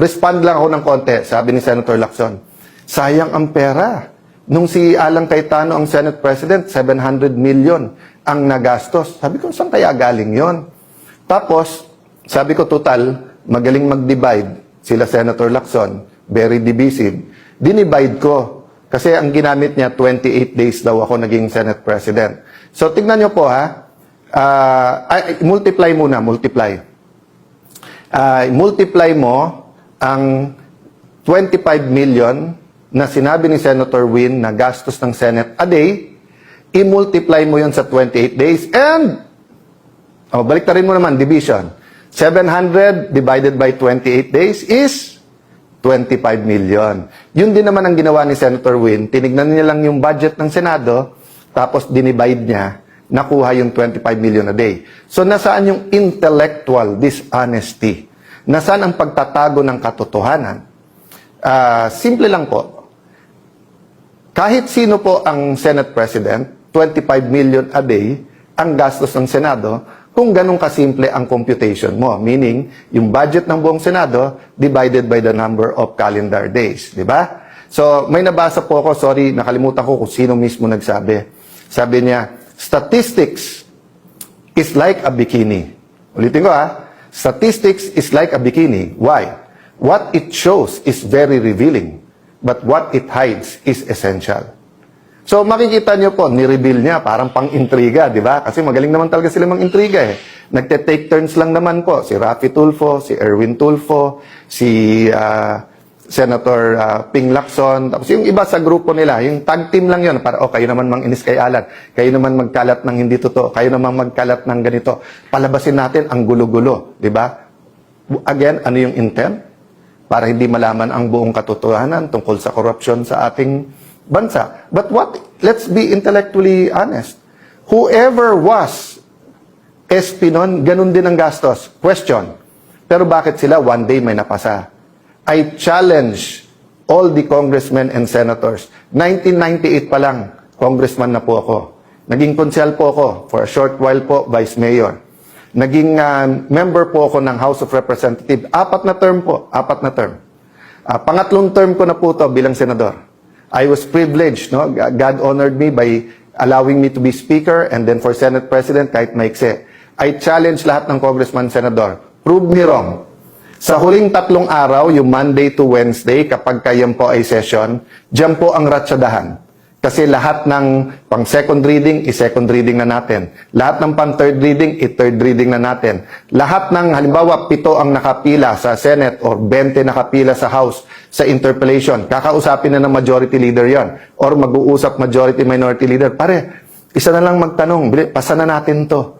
Respond lang ako ng konti, sabi ni Senator Lacson. Sayang ang pera. Nung si Alan Cayetano ang Senate President, 700 million ang nagastos. Sabi ko, saan kaya galing yon? Tapos, sabi ko, total, magaling mag-divide sila Senator Lacson, very divisive. Dinivide ko. Kasi ang ginamit niya, 28 days daw ako naging Senate President. So, tignan nyo po ha. Multiply muna, multiply. Multiply mo ang 25 million na sinabi ni Senator Win na gastos ng Senate a day, i-multiply mo yon sa 28 days, and, balik na rin mo naman, division. 700 divided by 28 days is 25 million. Yun din naman ang ginawa ni Senator Win. Tinignan niya lang yung budget ng Senado, tapos dinivide niya, nakuha yung 25 million a day. So, nasaan yung intellectual dishonesty? Nasaan ang pagtatago ng katotohanan? Simple lang po. Kahit sino po ang Senate President, 25 million a day ang gastos ng Senado kung ganun kasimple ang computation mo. Meaning, yung budget ng buong Senado divided by the number of calendar days. Di ba? So, may nabasa po ako, sorry, nakalimutan ko kung sino mismo nagsabi. Sabi niya, statistics is like a bikini. Ulitin ko ha. Statistics is like a bikini. Why? What it shows is very revealing. But what it hides is essential. So makikita nyo po, ni-reveal niya, parang pang-intriga, di ba? Kasi magaling naman talaga sila mang-intriga eh. Nagte-take turns lang naman po. Si Raffy Tulfo, si Erwin Tulfo, si Senator Ping Lacson. Tapos yung iba sa grupo nila, yung tag team lang yun. Para, kayo naman mang-inis kay Alan. Kayo naman magkalat ng hindi totoo. Kayo naman magkalat ng ganito. Palabasin natin ang gulo-gulo, di ba? Again, ano yung intent? Para hindi malaman ang buong katotohanan tungkol sa korupsyon sa ating bansa. But let's be intellectually honest. Whoever was SP nun, ganun din ang gastos. Question. Pero bakit sila one day may napasa? I challenge all the congressmen and senators. 1998 pa lang, congressman na po ako. Naging konsyal po ako, for a short while po, vice mayor. Naging member po ako ng House of Representatives. 4 na term po. 4 na term. Pangatlong term ko na po to bilang senador. I was privileged. No? God honored me by allowing me to be speaker and then for Senate President kahit maikse. I challenge lahat ng congressman, senador. Prove me wrong. Sa huling 3 araw, yung Monday to Wednesday, kapag kayan po ay session, dyan po ang ratsyadahan. Kasi lahat ng pang second reading, i-second reading na natin. Lahat ng pang third reading, i-third reading na natin. Lahat ng, halimbawa, 7 ang nakapila sa Senate or 20 nakapila sa House sa interpellation. Kakausapin na ng majority leader yon or mag-uusap majority-minority leader. Pare, isa na lang magtanong, pasa na natin to.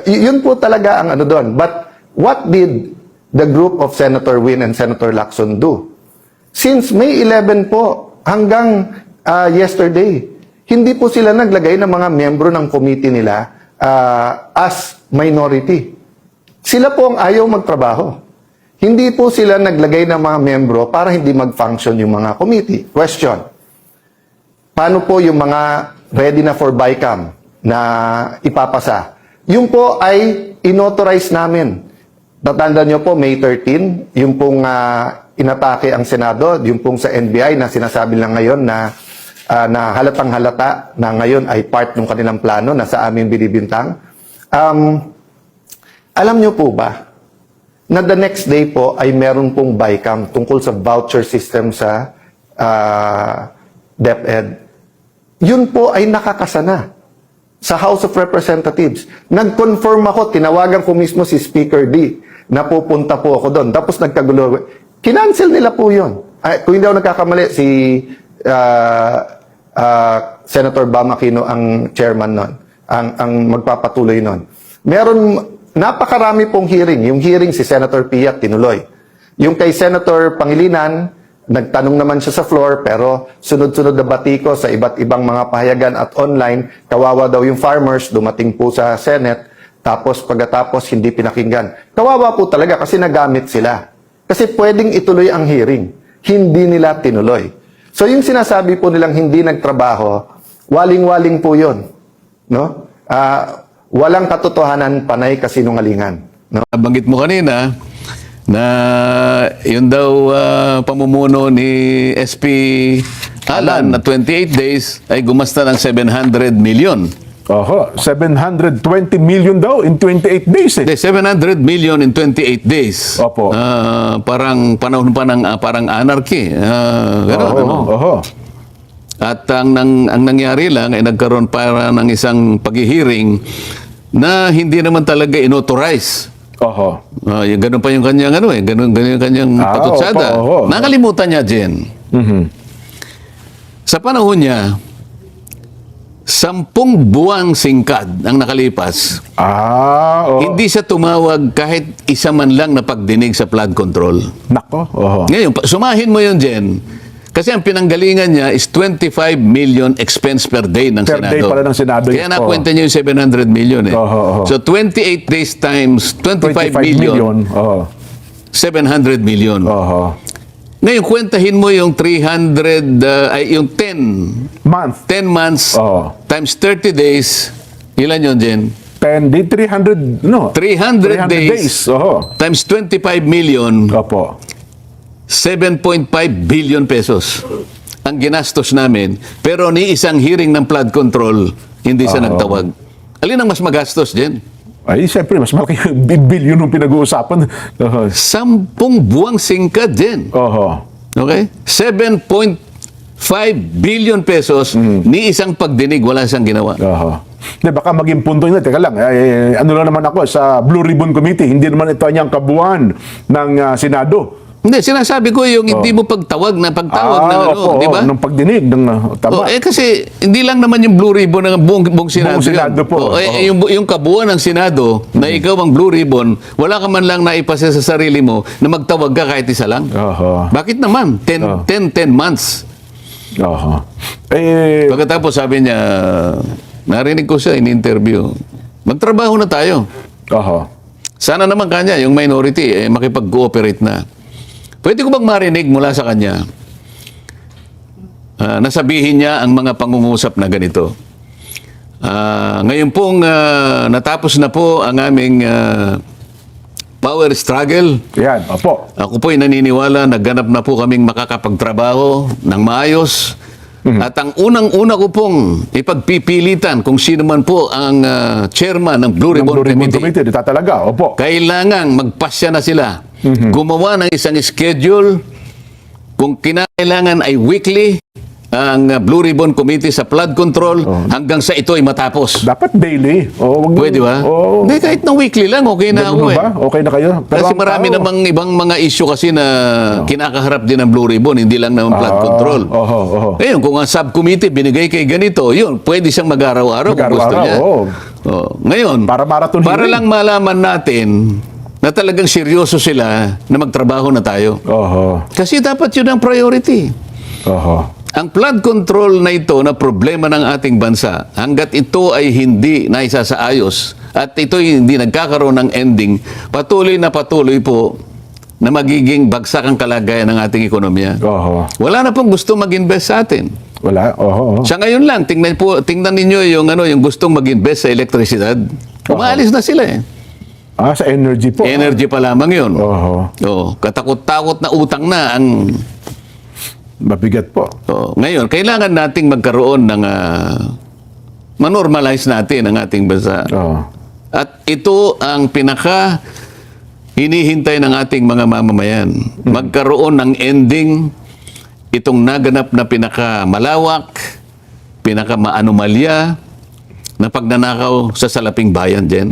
Yun po talaga ang ano doon. But what did the group of Senator Win and Senator Lacson do? Since May 11 po, hanggang yesterday, hindi po sila naglagay ng mga miyembro ng committee nila as minority. Sila po ang ayaw magtrabaho. Hindi po sila naglagay ng mga miyembro para hindi mag-function yung mga committee. Question. Paano po yung mga ready na for BICAM na ipapasa? Yung po ay inauthorize namin. Tatandaan nyo po, May 13, yung pong inatake ang Senado, yung pong sa NBI na sinasabi lang ngayon na halatang halata na ngayon ay part ng kanilang plano na sa aming binibintang. Alam nyo po ba na the next day po ay meron pong BICAM tungkol sa voucher system sa DepEd. Yun po ay nakakasana sa House of Representatives. Nag-confirm ako, tinawagan ko mismo si Speaker D na pupunta po ako doon. Tapos nagkagulo. Kinancel nila po yun. Kung hindi ako nagkakamali, si Senator Bam Aquino ang chairman nun, ang magpapatuloy nun. Meron, napakarami pong hearing. Yung hearing si Senator Pia, tinuloy. Yung kay Senator Pangilinan, nagtanong naman siya sa floor, pero sunod-sunod na batiko sa iba't ibang mga pahayagan at online, kawawa daw yung farmers, dumating po sa Senate, tapos pagkatapos hindi pinakinggan. Kawawa po talaga kasi nagamit sila. Kasi pwedeng ituloy ang hearing. Hindi nila tinuloy. So yung sinasabi po nilang hindi nagtrabaho, waling-waling po yun. No? Walang katotohanan, panay kasinungalingan. No? Banggit mo kanina, na yun daw pamumuno ni SP Alan na 28 days ay gumasta ng 700 million. Oho, 720 million daw in 28 days eh. Hindi, 700 million in 28 days. Opo. Parang panahon pa ng parang anarchy. Ganun, Oho, ano? oho. At ang nangyari lang ay nagkaroon para ng isang paghihiring na hindi naman talaga inauthorize. Oho. Yung ganun pa yung kanyang ganun yung kanyang patutsada. Opo, oho. Nakalimutan niya, Jen. Sa panahon niya, 10 buwang singkad ang nakalipas. Oo. Hindi siya tumawag kahit isa man lang na pagdinig sa flood control. Nako, oho. Ngayon, sumahin mo yun, Jen. Kasi ang pinanggalingan niya is 25 million expense per day ng Per Senado. day pala ng Senado. Kaya nakwenta niyo yung 700 million eh. Oho, oho. So 28 days times 25 25 million, Oho. 700 million. Oho. Ngayon, kwentahin mo yung 300, yung 10 Month. months Oho. times 30 days. Ilan yun, Jen? 10 day, 300, no? 300 days. Oho. Times 25 million, Opo. 7.5 billion pesos ang ginastos namin. Pero ni isang hearing ng flood control, hindi siya nagtawag. Alin ang mas magastos, Jen? Ay, siyempre, mas malaki yung billion yung pinag-uusapan. Oho. 10 buwang singkad, Jen. Oho. Okay? 7.5 billion pesos, ni isang pagdinig, wala siyang ginawa. Oho. Hindi, baka maging punto nila. Teka lang, ano lang naman ako sa Blue Ribbon Committee, hindi naman ito ang kabuuan ng Senado. Hindi, sinasabi ko yung hindi mo pagtawag ng Opo, di ba? ng pagdinig, ng tama. Kasi hindi lang naman yung Blue Ribbon ng buong Senado. Buong Senado po. Yung kabuuan ng Senado na ikaw ang Blue Ribbon, wala ka man lang naipasa sa sarili mo na magtawag ka kahit isa lang. Oho. Bakit naman? 10 months. Oho. Pagkatapos sabi niya, narinig ko siya in interview, magtrabaho na tayo. Oho. Sana naman kanya, yung minority, makipag-cooperate na. Pwede ko bang marinig mula sa kanya nasabihin niya ang mga pangungusap na ganito? Ngayon pong natapos na po ang aming power struggle. Yan, opo. Ako po'y naniniwala na ganap na po kaming makakapagtrabaho ng maayos. At ang unang-una ko pong ipagpipilitan kung sino man po ang chairman ng Blue Ribbon Committee. Dito talaga, opo. Kailangang magpasya na sila. Gumawa ng isang schedule. Kung kinakailangan ay weekly ang Blue Ribbon Committee sa flood control hanggang sa ito ay matapos. Dapat daily. O, Pwede ba? Hindi, kahit na weekly lang, okay na ako eh. Ba? Okay na kayo? Pero Kasi ang marami tao- namang ibang mga issue kasi na kinakaharap din ng Blue Ribbon, hindi lang naman flood control. Oho, oho. Ngayon, kung ang subcommittee binigay kay ganito, yun, pwede siyang mag-araw-araw kung gusto Mag-araw-araw, niya. oo. Ngayon, Para marathon para hearing. lang malaman natin na talagang seryoso sila na magtrabaho na tayo. Oho. Kasi dapat yun ang priority. Oho. Ang flood control na ito na problema ng ating bansa, hanggat ito ay hindi naisasaayos at ito ay hindi nagkakaroon ng ending, patuloy po na magiging bagsak ang kalagayan ng ating ekonomiya. Oho. Wala na pong gusto mag-invest sa atin. Wala. Oho. Sa ngayon lang, tingnan ninyo yung gustong mag-invest sa elektrisidad. Umaalis na sila eh. Sa energy po. Energy pa lamang yun. Oho. Katakot-takot na utang na ang... Mabigat po. Ngayon, kailangan nating magkaroon ng manormalize natin ang ating bansa. Oho. At ito ang pinaka hinihintay ng ating mga mamamayan. Magkaroon ng ending itong naganap na pinaka malawak, pinaka maanomalya na pagnanakaw sa salaping bayan, Jen.